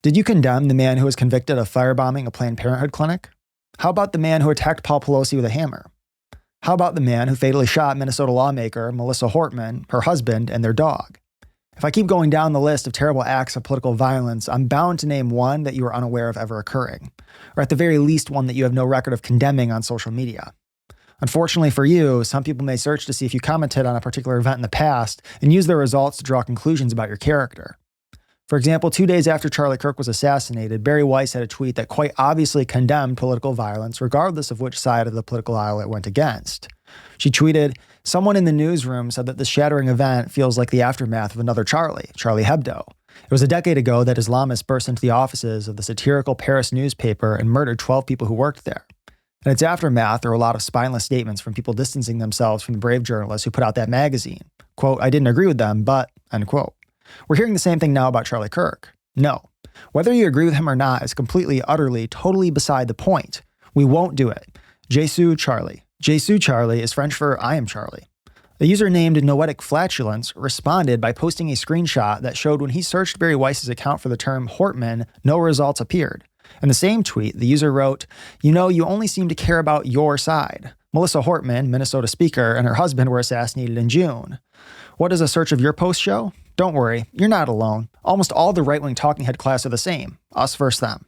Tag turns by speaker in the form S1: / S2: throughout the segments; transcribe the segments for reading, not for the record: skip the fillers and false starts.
S1: Did you condemn the man who was convicted of firebombing a Planned Parenthood clinic? How about the man who attacked Paul Pelosi with a hammer? How about the man who fatally shot Minnesota lawmaker Melissa Hortman, her husband, and their dog? If I keep going down the list of terrible acts of political violence, I'm bound to name one that you are unaware of ever occurring, or at the very least one that you have no record of condemning on social media. Unfortunately for you, some people may search to see if you commented on a particular event in the past and use their results to draw conclusions about your character. For example, 2 days after Charlie Kirk was assassinated, Bari Weiss had a tweet that quite obviously condemned political violence, regardless of which side of the political aisle it went against. She tweeted, "Someone in the newsroom said that this shattering event feels like the aftermath of another Charlie Hebdo. It was a decade ago that Islamists burst into the offices of the satirical Paris newspaper and murdered 12 people who worked there. In its aftermath, there were a lot of spineless statements from people distancing themselves from the brave journalists who put out that magazine. Quote, I didn't agree with them, but," end quote. We're hearing the same thing now about Charlie Kirk. No. Whether you agree with him or not is completely, utterly, totally beside the point. We won't do it. Je suis Charlie. Je suis Charlie is French for I am Charlie. A user named Noetic Flatulence responded by posting a screenshot that showed when he searched Bari Weiss's account for the term Hortman, no results appeared. In the same tweet, the user wrote, "You know, you only seem to care about your side. Melissa Hortman, Minnesota Speaker, and her husband were assassinated in June. What does a search of your post show? Don't worry, you're not alone. Almost all the right-wing talking head class are the same. Us versus them."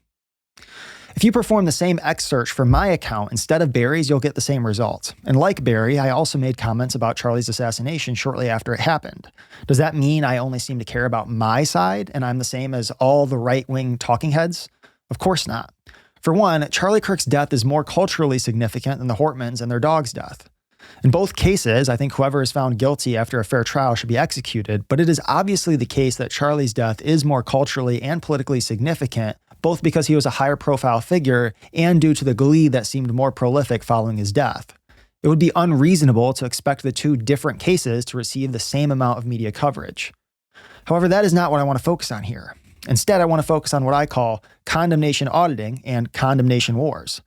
S1: If you perform the same X search for my account instead of Bari's, you'll get the same result. And like Bari, I also made comments about Charlie's assassination shortly after it happened. Does that mean I only seem to care about my side and I'm the same as all the right-wing talking heads? Of course not. For one, Charlie Kirk's death is more culturally significant than the Hortmans and their dog's death. In both cases, I think whoever is found guilty after a fair trial should be executed, but it is obviously the case that Charlie's death is more culturally and politically significant, both because he was a higher profile figure and due to the glee that seemed more prolific following his death. It would be unreasonable to expect the two different cases to receive the same amount of media coverage. However, that is not what I want to focus on here. Instead, I want to focus on what I call condemnation auditing and condemnation wars.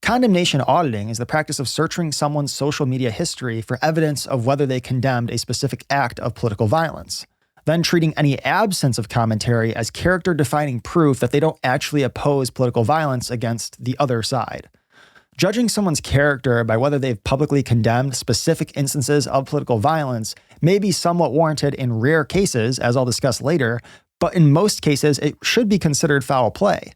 S1: Condemnation auditing is the practice of searching someone's social media history for evidence of whether they condemned a specific act of political violence, then treating any absence of commentary as character-defining proof that they don't actually oppose political violence against the other side. Judging someone's character by whether they've publicly condemned specific instances of political violence may be somewhat warranted in rare cases, as I'll discuss later, but in most cases, it should be considered foul play.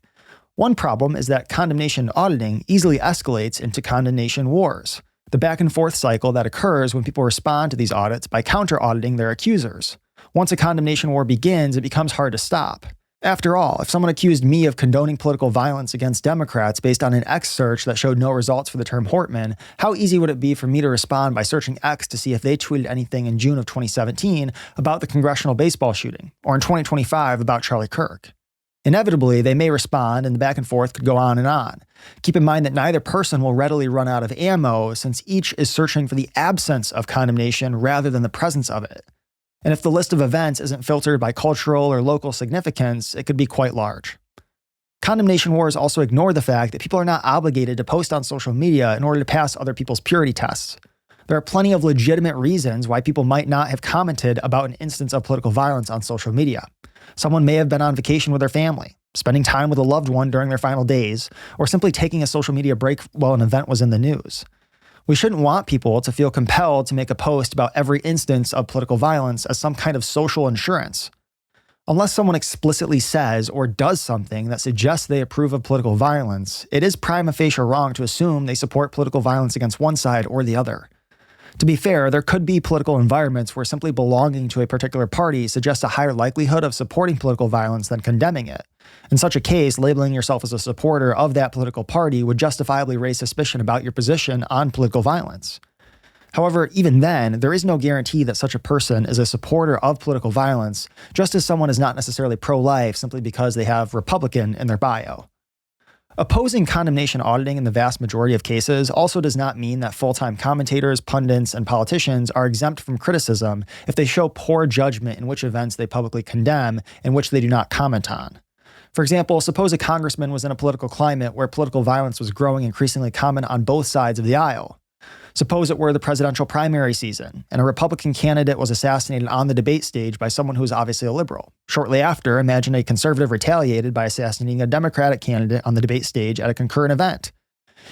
S1: One problem is that condemnation auditing easily escalates into condemnation wars, the back and forth cycle that occurs when people respond to these audits by counter-auditing their accusers. Once a condemnation war begins, it becomes hard to stop. After all, if someone accused me of condoning political violence against Democrats based on an X search that showed no results for the term Hortman, how easy would it be for me to respond by searching X to see if they tweeted anything in June of 2017 about the congressional baseball shooting, or in 2025 about Charlie Kirk? Inevitably, they may respond, and the back and forth could go on and on. Keep in mind that neither person will readily run out of ammo, since each is searching for the absence of condemnation rather than the presence of it. And if the list of events isn't filtered by cultural or local significance, it could be quite large. Condemnation wars also ignore the fact that people are not obligated to post on social media in order to pass other people's purity tests. There are plenty of legitimate reasons why people might not have commented about an instance of political violence on social media. Someone may have been on vacation with their family, spending time with a loved one during their final days, or simply taking a social media break while an event was in the news. We shouldn't want people to feel compelled to make a post about every instance of political violence as some kind of social insurance. Unless someone explicitly says or does something that suggests they approve of political violence, it is prima facie wrong to assume they support political violence against one side or the other. To be fair, there could be political environments where simply belonging to a particular party suggests a higher likelihood of supporting political violence than condemning it. In such a case, labeling yourself as a supporter of that political party would justifiably raise suspicion about your position on political violence. However, even then, there is no guarantee that such a person is a supporter of political violence, just as someone is not necessarily pro-life simply because they have Republican in their bio. Opposing condemnation auditing in the vast majority of cases also does not mean that full-time commentators, pundits, and politicians are exempt from criticism if they show poor judgment in which events they publicly condemn and which they do not comment on. For example, suppose a congressman was in a political climate where political violence was growing increasingly common on both sides of the aisle. Suppose it were the presidential primary season, and a Republican candidate was assassinated on the debate stage by someone who was obviously a liberal. Shortly after, imagine a conservative retaliated by assassinating a Democratic candidate on the debate stage at a concurrent event.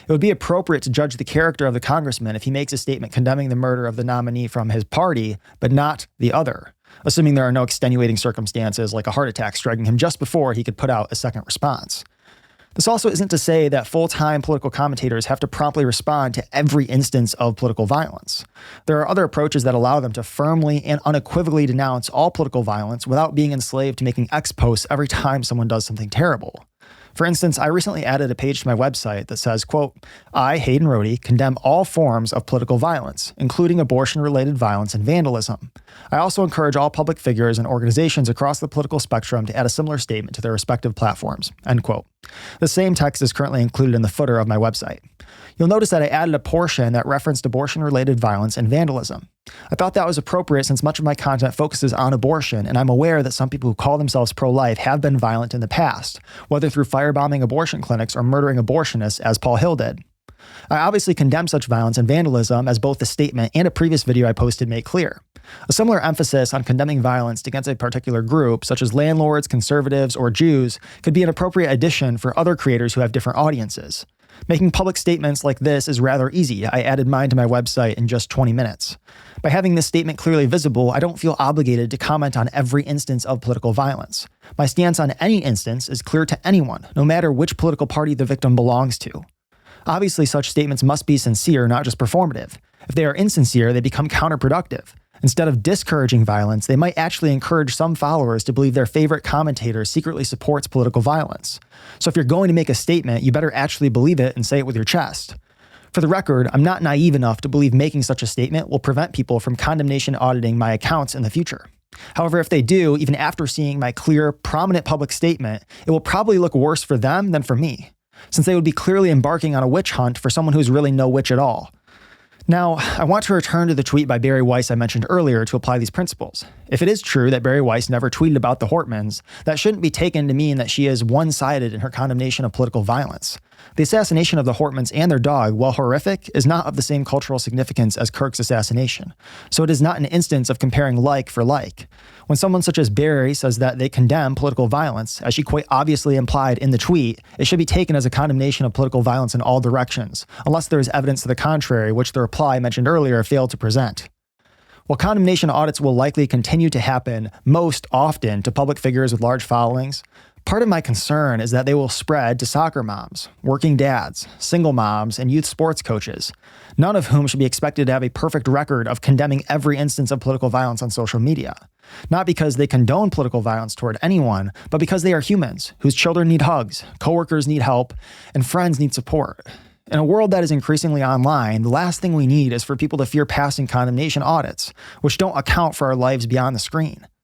S1: It would be appropriate to judge the character of the congressman if he makes a statement condemning the murder of the nominee from his party, but not the other, assuming there are no extenuating circumstances like a heart attack striking him just before he could put out a second response. This also isn't to say that full-time political commentators have to promptly respond to every instance of political violence. There are other approaches that allow them to firmly and unequivocally denounce all political violence without being enslaved to making ex posts every time someone does something terrible. For instance, I recently added a page to my website that says, quote, "I, Hayden Rohde, condemn all forms of political violence, including abortion-related violence and vandalism. I also encourage all public figures and organizations across the political spectrum to add a similar statement to their respective platforms," end quote. The same text is currently included in the footer of my website. You'll notice that I added a portion that referenced abortion-related violence and vandalism. I thought that was appropriate since much of my content focuses on abortion, and I'm aware that some people who call themselves pro-life have been violent in the past, whether through firebombing abortion clinics or murdering abortionists, as Paul Hill did. I obviously condemn such violence and vandalism, as both the statement and a previous video I posted make clear. A similar emphasis on condemning violence against a particular group, such as landlords, conservatives, or Jews, could be an appropriate addition for other creators who have different audiences. Making public statements like this is rather easy. I added mine to my website in just 20 minutes. By having this statement clearly visible, I don't feel obligated to comment on every instance of political violence. My stance on any instance is clear to anyone, no matter which political party the victim belongs to. Obviously, such statements must be sincere, not just performative. If they are insincere, they become counterproductive. Instead of discouraging violence, they might actually encourage some followers to believe their favorite commentator secretly supports political violence. So if you're going to make a statement, you better actually believe it and say it with your chest. For the record, I'm not naive enough to believe making such a statement will prevent people from condemnation auditing my accounts in the future. However, if they do, even after seeing my clear, prominent public statement, it will probably look worse for them than for me, since they would be clearly embarking on a witch hunt for someone who's really no witch at all. Now, I want to return to the tweet by Bari Weiss I mentioned earlier to apply these principles. If it is true that Bari Weiss never tweeted about the Hortmans, that shouldn't be taken to mean that she is one-sided in her condemnation of political violence. The assassination of the Hortmans and their dog, while horrific, is not of the same cultural significance as Kirk's assassination, so it is not an instance of comparing like for like. When someone such as Bari says that they condemn political violence, as she quite obviously implied in the tweet, it should be taken as a condemnation of political violence in all directions, unless there is evidence to the contrary, which the reply mentioned earlier failed to present. While condemnation audits will likely continue to happen most often to public figures with large followings, part of my concern is that they will spread to soccer moms, working dads, single moms, and youth sports coaches, none of whom should be expected to have a perfect record of condemning every instance of political violence on social media. Not because they condone political violence toward anyone, but because they are humans whose children need hugs, coworkers need help, and friends need support. In a world that is increasingly online, the last thing we need is for people to fear passing condemnation audits, which don't account for our lives beyond the screen.